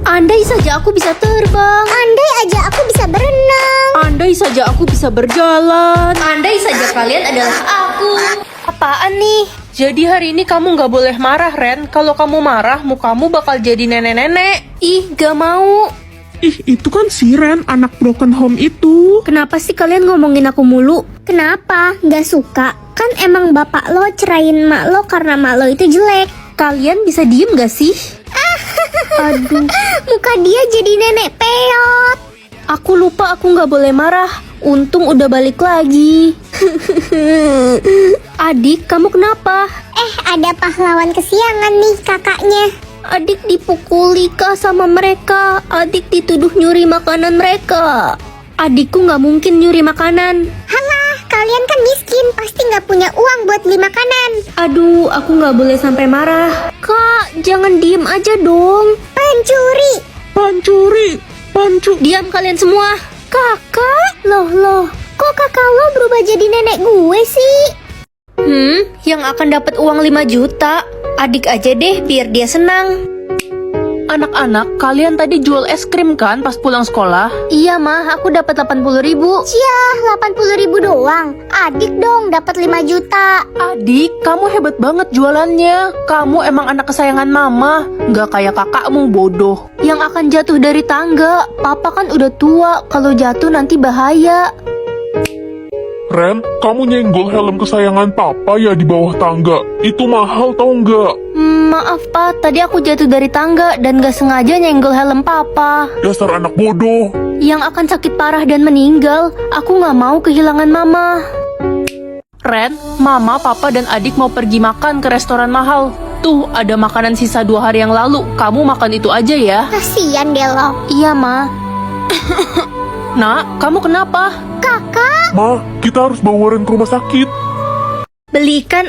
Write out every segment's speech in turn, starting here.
Andai saja aku bisa terbang. Andai aja aku bisa berenang. Andai saja aku bisa berjalan. Andai saja kalian adalah aku. Apaan nih? Jadi hari ini kamu nggak boleh marah, Ren. Kalau kamu marah, mukamu bakal jadi nenek-nenek. Ih, gak mau. Ih, itu kan si Ren, anak broken home itu. Kenapa sih kalian ngomongin aku mulu? Kenapa? Gak suka? Kan emang bapak lo cerain mak lo karena mak lo itu jelek. Kalian bisa diem gak sih? Aduh, muka dia jadi nenek peot. Aku lupa aku gak boleh marah. Untung udah balik lagi. Adik, kamu kenapa? Ada pahlawan kesiangan nih kakaknya. Adik dipukuli kah sama mereka? Adik dituduh nyuri makanan mereka. Adikku gak mungkin nyuri makanan. Halah, kalian kan miskin, pasti gak punya uang buat beli makanan. Aduh, aku gak boleh sampai marah. Kak, jangan diem aja dong. Pencuri. Pancu. Diam kalian semua. Kakak? Loh, kok kakak lo berubah jadi nenek gue sih? Yang akan dapat uang 5 juta. Adik aja deh biar dia senang. Anak-anak, kalian tadi jual es krim kan pas pulang sekolah? Iya mah, aku dapat 80.000. Yah, 80.000 doang. Adik dong dapat 5 juta. Adik, kamu hebat banget jualannya. Kamu emang anak kesayangan mama. Nggak kayak kakakmu bodoh. Yang akan jatuh dari tangga. Papa kan udah tua, kalau jatuh nanti bahaya. Ren, kamu nyenggol helm kesayangan papa ya di bawah tangga. Itu mahal tau nggak? Maaf Pak, tadi aku jatuh dari tangga dan gak sengaja nyenggol helm Papa. Dasar anak bodoh. Yang akan sakit parah dan meninggal. Aku gak mau kehilangan Mama. Ren, mama, papa, dan adik mau pergi makan ke restoran mahal. Tuh, ada makanan sisa 2 hari yang lalu. Kamu makan itu aja ya. Kasian deh lo. Iya Ma. Nak, kamu kenapa? Kakak? Ma, kita harus bawa Ren ke rumah sakit. Belikan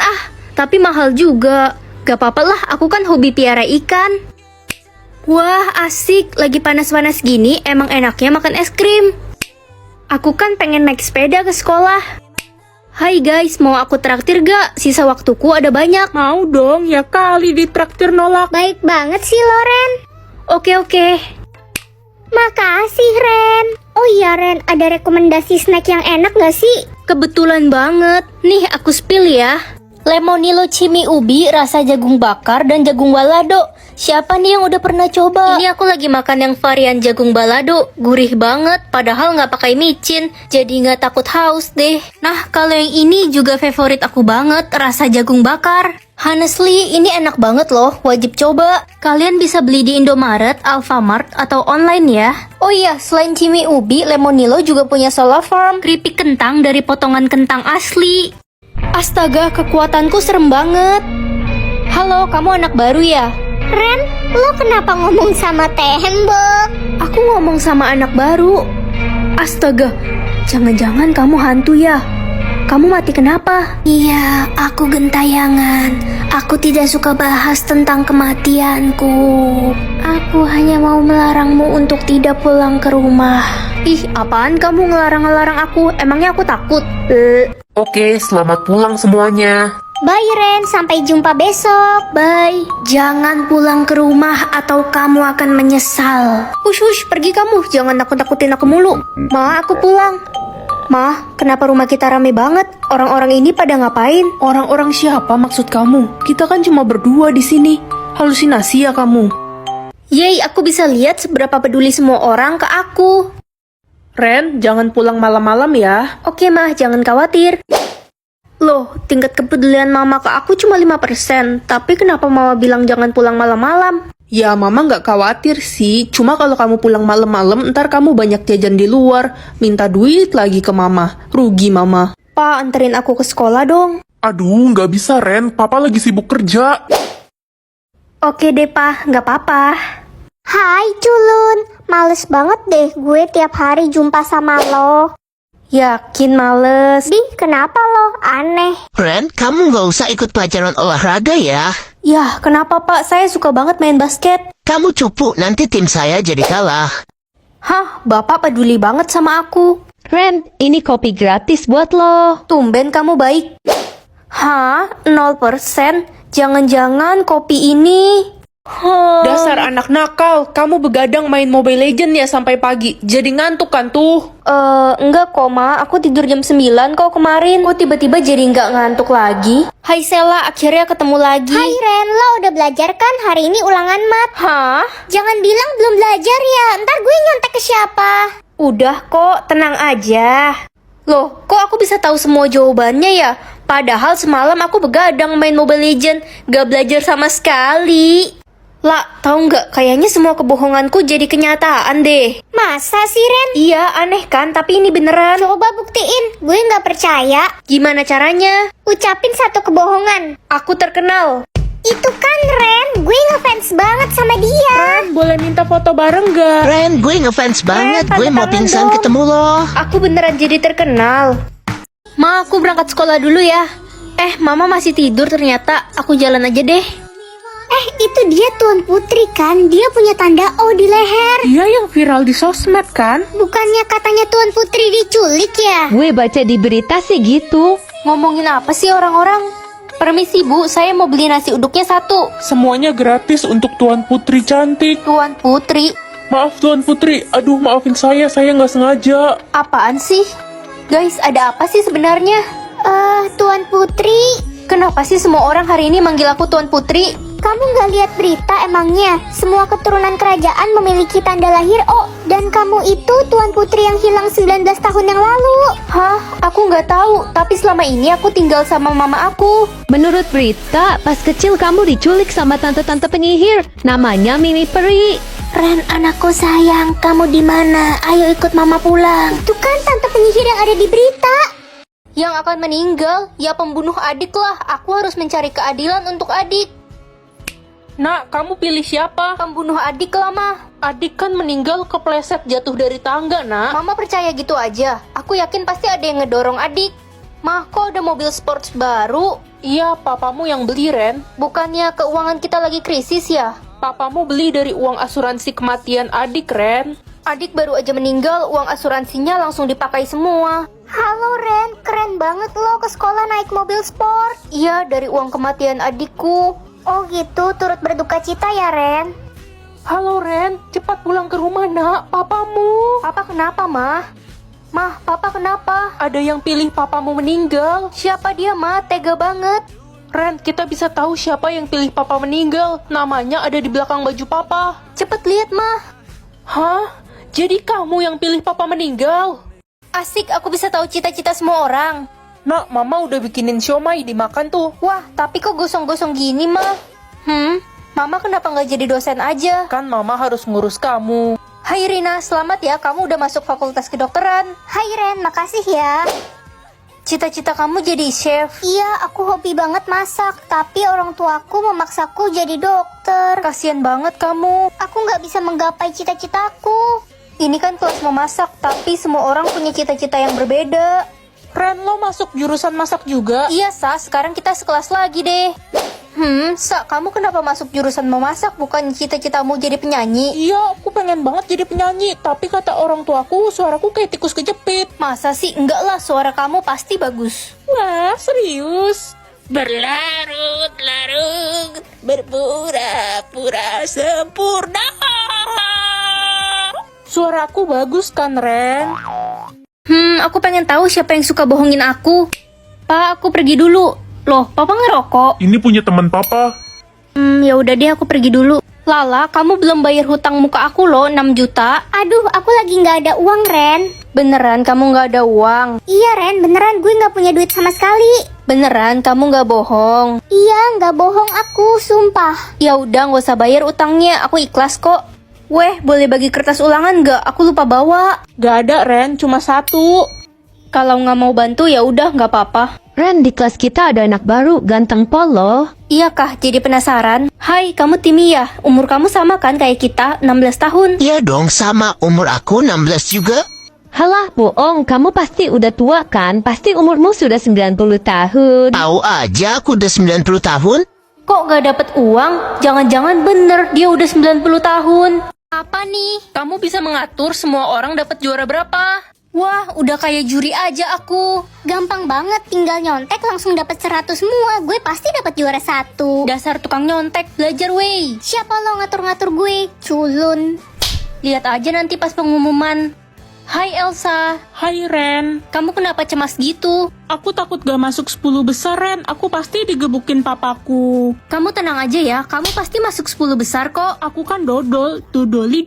tapi mahal juga. Gak apa-apa lah, aku kan hobi piara ikan. Wah, asik. Lagi panas-panas gini, emang enaknya makan es krim. Aku kan pengen naik sepeda ke sekolah. Hai guys, mau aku traktir gak? Sisa waktuku ada banyak. Mau dong, ya kali ditraktir nolak. Baik banget sih Loren. Oke. Makasih Ren. Oh iya Ren, ada rekomendasi snack yang enak gak sih? Kebetulan banget. Nih, aku spill ya. Lemonilo cimi ubi, rasa jagung bakar, dan jagung balado. Siapa nih yang udah pernah coba? Ini aku lagi makan yang varian jagung balado. Gurih banget, padahal nggak pakai micin. Jadi nggak takut haus deh. Nah, kalau yang ini juga favorit aku banget, rasa jagung bakar. Honestly, ini enak banget loh, wajib coba. Kalian bisa beli di Indomaret, Alfamart, atau online ya. Oh iya, selain cimi ubi, Lemonilo juga punya Solar Farm, keripik kentang dari potongan kentang asli. Astaga, kekuatanku serem banget. Halo, kamu anak baru ya? Ren, lo kenapa ngomong sama tembok? Aku ngomong sama anak baru. Astaga, jangan-jangan kamu hantu ya? Kamu mati kenapa? Iya, aku gentayangan. Aku tidak suka bahas tentang kematianku. Aku hanya mau melarangmu untuk tidak pulang ke rumah. Ih, apaan kamu ngelarang-ngelarang aku? Emangnya aku takut? Oke, selamat pulang semuanya. Bye Ren, sampai jumpa besok. Bye. Jangan pulang ke rumah atau kamu akan menyesal. Hush, pergi kamu. Jangan nakut-nakutin aku mulu. Ma, aku pulang. Ma, kenapa rumah kita rame banget? Orang-orang ini pada ngapain? Orang-orang siapa maksud kamu? Kita kan cuma berdua di sini. Halusinasi ya kamu? Yeay, aku bisa lihat seberapa peduli semua orang ke aku. Ren, jangan pulang malam-malam ya. Oke mah, jangan khawatir. Loh, tingkat kepedulian mama ke aku cuma 5%. Tapi kenapa mama bilang jangan pulang malam-malam? Ya, mama nggak khawatir sih. Cuma kalau kamu pulang malam-malam, ntar kamu banyak jajan di luar. Minta duit lagi ke mama. Rugi mama. Pa, anterin aku ke sekolah dong. Aduh, nggak bisa Ren, papa lagi sibuk kerja. Oke deh pa, nggak apa-apa. Hai culun, males banget deh gue tiap hari jumpa sama lo. Yakin males? Di, kenapa lo? Aneh. Ren, kamu nggak usah ikut pelajaran olahraga ya. Yah, kenapa pak? Saya suka banget main basket. Kamu cupu, nanti tim saya jadi kalah. Hah, bapak peduli banget sama aku. Ren, ini kopi gratis buat lo. Tumben kamu baik. Hah? 0%? Jangan-jangan kopi ini... Dasar anak nakal, kamu begadang main Mobile Legends ya sampai pagi. Jadi ngantuk kan tuh? Enggak kok, Ma. Aku tidur jam 9 kok kemarin. Kok tiba-tiba jadi nggak ngantuk lagi? Hai Sela, akhirnya ketemu lagi. Hai Ren, lo udah belajar kan? Hari ini ulangan mat. Hah? Jangan bilang belum belajar ya, ntar gue nyontek ke siapa? Udah kok, tenang aja. Loh, kok aku bisa tahu semua jawabannya ya? Padahal semalam aku begadang main Mobile Legends, gak belajar sama sekali. Lah, tahu nggak? Kayaknya semua kebohonganku jadi kenyataan deh. Masa sih Ren? Iya, aneh kan? Tapi ini beneran. Coba buktiin, gue nggak percaya. Gimana caranya? Ucapin satu kebohongan. Aku terkenal. Itu kan Ren, gue ngefans banget sama dia. Boleh minta foto bareng gak? Ren, gue ngefans banget. tanda Gue mau tangan pingsan dong. ketemu lo. Aku beneran jadi terkenal. Ma, aku berangkat sekolah dulu ya. Mama masih tidur ternyata. Aku jalan aja deh. Itu dia Tuan Putri kan? Dia punya tanda O di leher. Dia yang viral di sosmed kan? Bukannya katanya Tuan Putri diculik ya? Gue baca di berita sih gitu. Ngomongin apa sih orang-orang? Permisi Bu, saya mau beli nasi uduknya 1. Semuanya gratis untuk Tuan Putri cantik. Tuan Putri, Maaf Tuan Putri, aduh maafin saya nggak sengaja. apaan sih? Guys, ada apa sih sebenarnya? Tuan Putri, Kenapa sih semua orang hari ini manggil aku Tuan Putri? kamu nggak lihat berita emangnya? Semua keturunan kerajaan memiliki tanda lahir O. Dan kamu itu Tuan Putri yang hilang 19 tahun yang lalu. Hah? Aku nggak tahu. Tapi selama ini aku tinggal sama mama aku. Menurut berita, pas kecil kamu diculik sama tante-tante penyihir. Namanya Mimi Peri. Ren, anakku sayang, kamu di mana? Ayo ikut mama pulang. Itu kan tante penyihir yang ada di berita. Yang akan meninggal, ya pembunuh adik lah. Aku harus mencari keadilan untuk adik. Nak, kamu pilih siapa? Pembunuh adik lah, Ma. Adik kan meninggal kepleset jatuh dari tangga, nak. Mama percaya gitu aja. Aku yakin pasti ada yang ngedorong adik. Mah, kok ada mobil sports baru? Iya, papamu yang beli, Ren. Bukannya keuangan kita lagi krisis ya? Papamu beli dari uang asuransi kematian adik, Ren. Adik baru aja meninggal, uang asuransinya langsung dipakai semua. Halo Ren, keren banget lo ke sekolah naik mobil sport. Iya, dari uang kematian adikku. Oh gitu, turut berduka cita ya Ren? Halo, Ren. Cepat pulang ke rumah, nak. Papamu. Papa kenapa, Mah? Mah, Papa kenapa? Ada yang pilih papamu meninggal. Siapa dia, Mah? Tega banget. Ren, kita bisa tahu siapa yang pilih papa meninggal. Namanya ada di belakang baju papa. Cepet lihat, Mah. Hah? Jadi kamu yang pilih papa meninggal? Asik, aku bisa tahu cita-cita semua orang. Nak, mama udah bikinin siomay dimakan tuh. Wah, tapi kok gosong-gosong gini, Mah? Mama kenapa nggak jadi dosen aja? Kan mama harus ngurus kamu. Hai Rina, selamat ya, kamu udah masuk fakultas kedokteran. Hai Ren, makasih ya. Cita-cita kamu jadi chef. Iya, aku hobi banget masak, tapi orang tuaku memaksaku jadi dokter. Kasian banget kamu. Aku nggak bisa menggapai cita-citaku. Ini kan kelas memasak, tapi semua orang punya cita-cita yang berbeda. Ren, lo masuk jurusan masak juga? Iya, Sa, sekarang kita sekelas lagi deh. Sa, kamu kenapa masuk jurusan memasak, bukan cita-citamu jadi penyanyi? Iya, aku pengen banget jadi penyanyi. Tapi kata orang tuaku, suaraku kayak tikus kejepit. Masa sih? Enggak lah, suara kamu pasti bagus. Wah, serius? Berlarut-larut, berpura-pura sempurna. Suaraku bagus kan, Ren? Aku pengen tahu siapa yang suka bohongin aku. Pak, aku pergi dulu. Loh, Papa ngerokok? Ini punya teman papa. Ya udah deh, aku pergi dulu. Lala, kamu belum bayar hutang muka aku loh, 6 juta. Aduh, aku lagi nggak ada uang Ren. Beneran kamu nggak ada uang? Iya Ren, beneran gue nggak punya duit sama sekali. Beneran kamu nggak bohong? Iya, nggak bohong aku, sumpah. Ya udah, nggak usah bayar utangnya, aku ikhlas kok. Weh, boleh bagi kertas ulangan nggak? Aku lupa bawa. Gak ada, Ren. Cuma 1. Kalau nggak mau bantu ya udah, nggak apa-apa. Ren, di kelas kita ada anak baru, ganteng pol loh. Iya kah, jadi penasaran? Hai, kamu Timi ya? Umur kamu sama kan kayak kita, 16 tahun. Iya dong, sama umur aku 16 juga. Halah, bohong. Kamu pasti udah tua kan? Pasti umurmu sudah 90 tahun. Tahu aja aku udah 90 tahun. Kok nggak dapet uang? Jangan-jangan bener dia udah 90 tahun. Apa nih? Kamu bisa mengatur semua orang dapat juara berapa? Wah, udah kayak juri aja aku. Gampang banget, tinggal nyontek langsung dapat 100 semua. Gue pasti dapat juara 1. Dasar tukang nyontek, belajar wey. Siapa lo ngatur-ngatur gue? Culun. Lihat aja nanti pas pengumuman. Hai Elsa, Hai Ren, kamu kenapa cemas gitu? aku takut gak masuk 10 besar Ren, aku pasti digebukin papaku. Kamu tenang aja ya, kamu pasti masuk 10 besar kok. Aku kan dodol, dodoli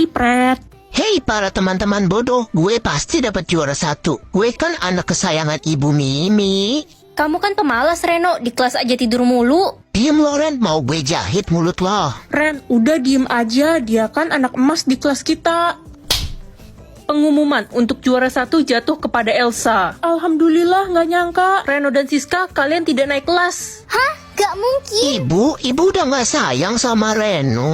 pret. Hei para teman-teman bodoh, gue pasti dapat juara 1. Gue kan anak kesayangan Ibu Mimi. Kamu kan pemalas Reno, di kelas aja tidur mulu. Diem Loren, mau gue jahit mulut lo. Ren, udah diem aja, dia kan anak emas di kelas kita. Pengumuman untuk juara 1 jatuh kepada Elsa. Alhamdulillah, nggak nyangka. Reno dan Siska, kalian tidak naik kelas. Hah? Gak mungkin. Ibu udah gak sayang sama Reno.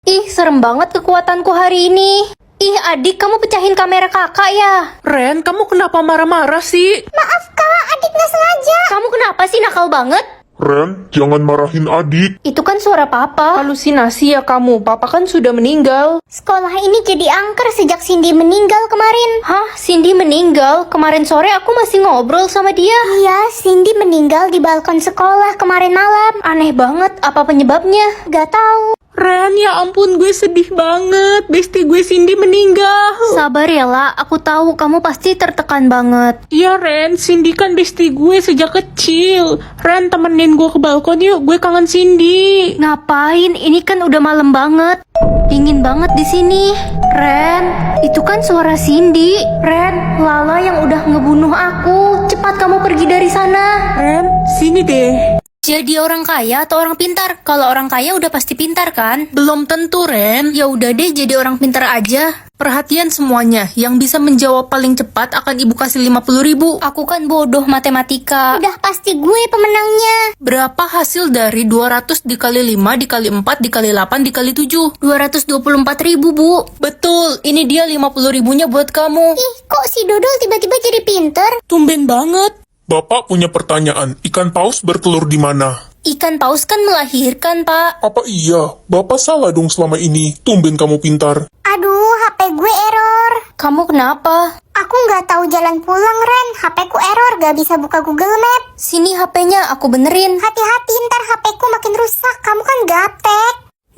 Ih, serem banget kekuatanku hari ini. Ih, adik, kamu pecahin kamera kakak ya? Ren, kamu kenapa marah-marah sih? Maaf kak, adik gak sengaja. Kamu kenapa sih nakal banget? Ren, jangan marahin adik. Itu kan suara papa. Halusinasi ya kamu, papa kan sudah meninggal. Sekolah ini jadi angker sejak Cindy meninggal kemarin. Hah, Cindy meninggal? Kemarin sore aku masih ngobrol sama dia. Iya, Cindy meninggal di balkon sekolah kemarin malam. Aneh banget, apa penyebabnya? Gak tahu. Ren, ya ampun gue sedih banget. Besti gue Cindy meninggal. Sabar ya lah, aku tahu kamu pasti tertekan banget. Iya Ren, Cindy kan besti gue sejak kecil. Ren, temenin gue ke balkon yuk, gue kangen Cindy. Ngapain? Ini kan udah malam banget. Dingin banget di sini. Ren, itu kan suara Cindy. Ren, Lala yang udah ngebunuh aku. Cepat kamu pergi dari sana. Ren, sini deh. Jadi orang kaya atau orang pintar? Kalau orang kaya udah pasti pintar kan? Belum tentu Ren. Ya udah deh, jadi orang pintar aja. Perhatian semuanya, yang bisa menjawab paling cepat akan ibu kasih 50.000. Aku kan bodoh matematika. Udah pasti gue pemenangnya. Berapa hasil dari 200 dikali 5 dikali 4 dikali 8 dikali 7? 224.000, Bu. Betul, ini dia 50.000-nya buat kamu. Ih, kok si Dodol tiba-tiba jadi pinter? Tumben banget. Bapak punya pertanyaan, ikan paus bertelur di mana? Ikan paus kan melahirkan, Pak. Apa iya? Bapak salah dong selama ini. Tumben kamu pintar. Aduh, HP gue error. Kamu kenapa? Aku nggak tahu jalan pulang, Ren. HP ku error, gak bisa buka Google Map. Sini HP-nya, aku benerin. Hati-hati, ntar HP ku makin rusak. Kamu kan gaptek.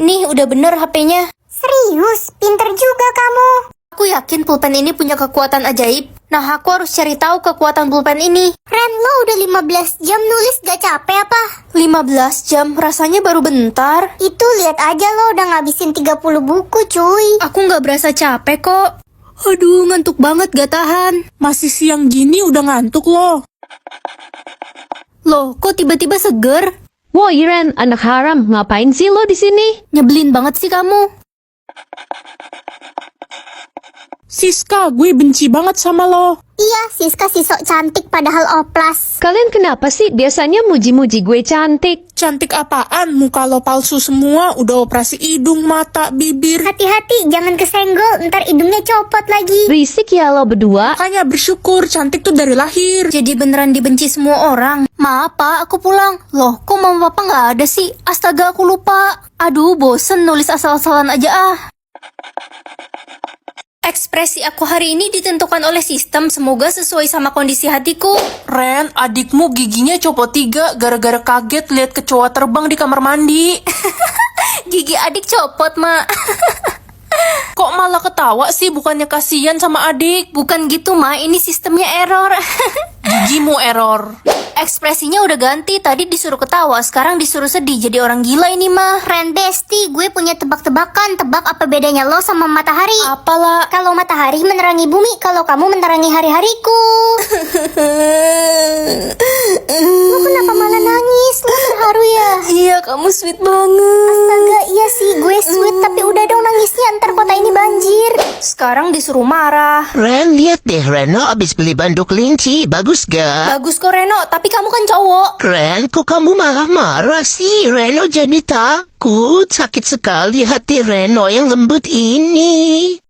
Nih, udah bener HP-nya. Serius, pinter juga kamu. Aku yakin pulpen ini punya kekuatan ajaib. Nah, aku harus cari tahu kekuatan pulpen ini. Ren, lo udah 15 jam nulis gak capek apa? 15 jam, rasanya baru bentar. Itu lihat aja lo udah ngabisin 30 buku, cuy. Aku nggak berasa capek kok. Aduh, ngantuk banget gak tahan. Masih siang gini udah ngantuk loh. Loh, kok tiba-tiba seger? Woi Ren, anak haram, ngapain sih lo di sini? Nyebelin banget sih kamu. Siska, gue benci banget sama lo. Iya, Siska si sok cantik padahal oplas. Kalian kenapa sih biasanya muji-muji gue cantik? Cantik apaan? Muka lo palsu semua, udah operasi hidung, mata, bibir. Hati-hati, jangan kesenggol, ntar hidungnya copot lagi. Berisik ya lo berdua. Makanya bersyukur, cantik tuh dari lahir. Jadi beneran dibenci semua orang. Maaf Pak, aku pulang. Loh, kok mama papa nggak ada sih? Astaga, aku lupa. Aduh, bosen nulis asal-asalan aja ah. Ekspresi aku hari ini ditentukan oleh sistem, semoga sesuai sama kondisi hatiku. Ren, adikmu giginya copot 3 gara-gara kaget lihat kecoa terbang di kamar mandi. Gigi adik copot, Mak. Kok malah ketawa sih, bukannya kasihan sama adik? Bukan gitu, Ma, ini sistemnya error. Gigimu error. Ekspresinya udah ganti, tadi disuruh ketawa, sekarang disuruh sedih, jadi orang gila ini mah. Ren Besti, gue punya tebak-tebakan. Tebak apa bedanya lo sama matahari? Apalah. Kalau matahari menerangi bumi, kalau kamu menerangi hari-hariku. Lo kenapa malah nangis? Lo terharu ya? Iya, kamu sweet banget. Astaga, iya sih, gue sweet. Tapi udah dong nangisnya, ntar kota ini banjir. Sekarang disuruh marah. Ren, lihat deh Reno abis beli banduk kelinci. Bagus gak? Bagus kok Reno, tapi kamu kan cowok. Ren, kok kamu malah marah sih? Reno jadi takut. Sakit sekali hati Reno yang lembut ini.